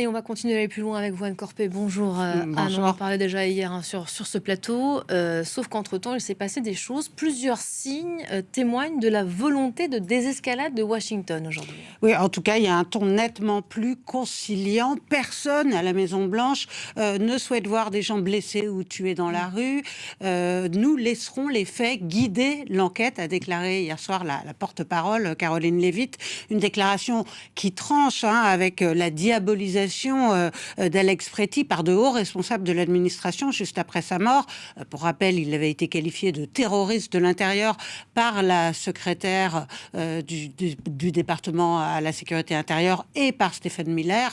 Et on va continuer d'aller plus loin avec vous, Anne Corpet. Bonjour, Anne. On en parlait déjà hier sur ce plateau. Sauf qu'entre-temps, il s'est passé des choses. Plusieurs signes témoignent de la volonté de désescalade de Washington aujourd'hui. Oui, en tout cas, il y a un ton nettement plus conciliant. Personne à la Maison-Blanche ne souhaite voir des gens blessés ou tués dans la rue. Nous laisserons les faits guider l'enquête, a déclaré hier soir la porte-parole Caroline Leavitt. Une déclaration qui tranche avec la diabolisation d'Alex Pretty par de hauts responsables de l'administration juste après sa mort. Pour rappel, il avait été qualifié de terroriste de l'intérieur par la secrétaire du département à la sécurité intérieure et par Stephen Miller,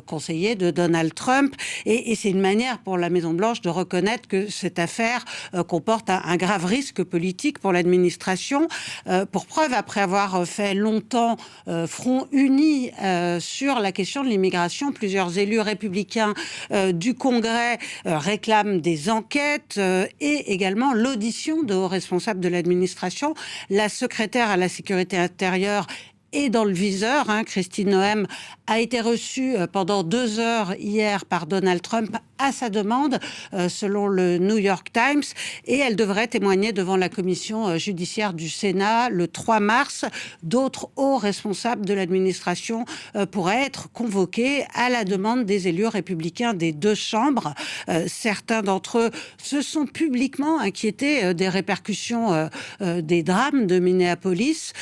conseiller de Donald Trump. Et c'est une manière pour la Maison-Blanche de reconnaître que cette affaire comporte un grave risque politique pour l'administration. Pour preuve, après avoir fait longtemps front uni sur la question de l'immigration, plusieurs élus républicains du Congrès réclament des enquêtes et également l'audition de hauts responsables de l'administration. La secrétaire à la sécurité intérieure est dans le viseur. Kristi Noem a été reçue pendant 2 heures hier par Donald Trump à sa demande, selon le New York Times, et elle devrait témoigner devant la commission judiciaire du Sénat le 3 mars. D'autres hauts responsables de l'administration pourraient être convoqués à la demande des élus républicains des 2 chambres. Certains d'entre eux se sont publiquement inquiétés des répercussions des drames de Minneapolis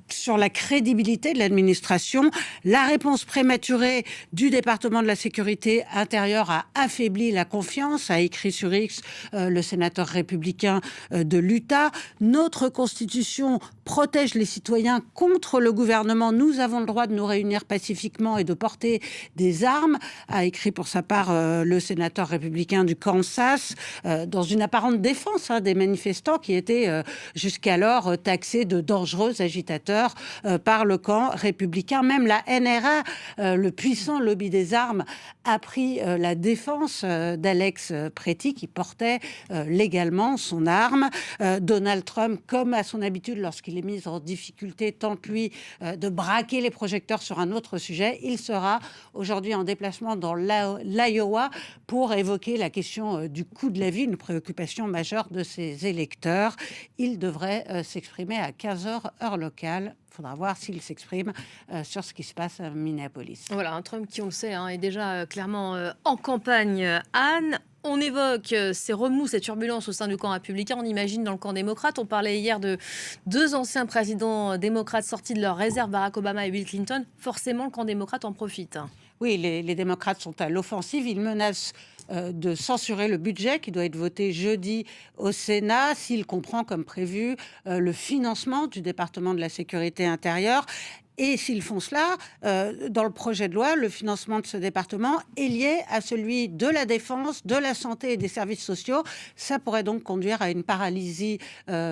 sur la crédibilité de l'administration. La réponse prématurée du département de la sécurité intérieure a affaibli la confiance, a écrit sur X le sénateur républicain de l'Utah. Notre Constitution protège les citoyens contre le gouvernement. Nous avons le droit de nous réunir pacifiquement et de porter des armes, a écrit pour sa part le sénateur républicain du Kansas, dans une apparente défense des manifestants qui étaient jusqu'alors taxés de dangereux agitateurs par le camp républicain. Même la NRA, le puissant lobby des armes, a pris la défense d'Alex Pretty qui portait légalement son arme. Donald Trump, comme à son habitude lorsqu'il est mis en difficulté, tente lui de braquer les projecteurs sur un autre sujet. Il sera aujourd'hui en déplacement dans l'Iowa pour évoquer la question du coût de la vie, une préoccupation majeure de ses électeurs. Il devrait s'exprimer à 15h heure locale. Il faudra voir s'il s'exprime sur ce qui se passe à Minneapolis. Voilà, un Trump qui, on le sait, est déjà clairement en campagne. Anne, on évoque ces remous, ces turbulences au sein du camp républicain. On imagine dans le camp démocrate. On parlait hier de 2 anciens présidents démocrates sortis de leur réserve, Barack Obama et Bill Clinton. Forcément, le camp démocrate en profite. Oui, les démocrates sont à l'offensive. Ils menacent de censurer le budget qui doit être voté jeudi au Sénat s'il comprend, comme prévu, le financement du département de la sécurité intérieure. Et s'ils font cela, dans le projet de loi, le financement de ce département est lié à celui de la défense, de la santé et des services sociaux. Ça pourrait donc conduire à une paralysie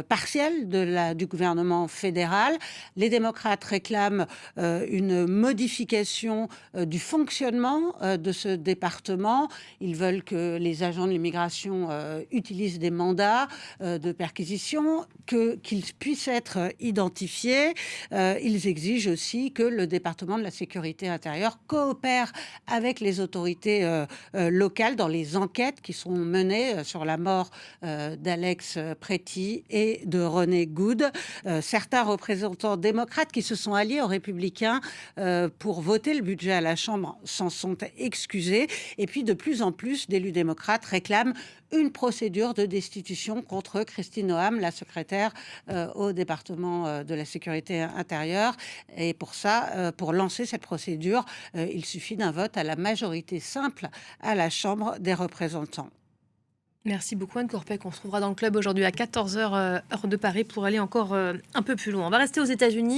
partielle du gouvernement fédéral. Les démocrates réclament une modification du fonctionnement de ce département. Ils veulent que les agents de l'immigration utilisent des mandats de perquisition, qu'ils puissent être identifiés. Ils exigent aussi que le département de la sécurité intérieure coopère avec les autorités locales dans les enquêtes qui sont menées sur la mort d'Alex Pretty et de René Good. Certains représentants démocrates qui se sont alliés aux républicains pour voter le budget à la Chambre s'en sont excusés. Et puis de plus en plus d'élus démocrates réclament une procédure de destitution contre Kristi Noem, la secrétaire au département de la sécurité intérieure. Et pour ça, pour lancer cette procédure, il suffit d'un vote à la majorité simple à la Chambre des représentants. Merci beaucoup Anne Corpet. On se retrouvera dans le club aujourd'hui à 14h heure de Paris pour aller encore un peu plus loin. On va rester aux États-Unis.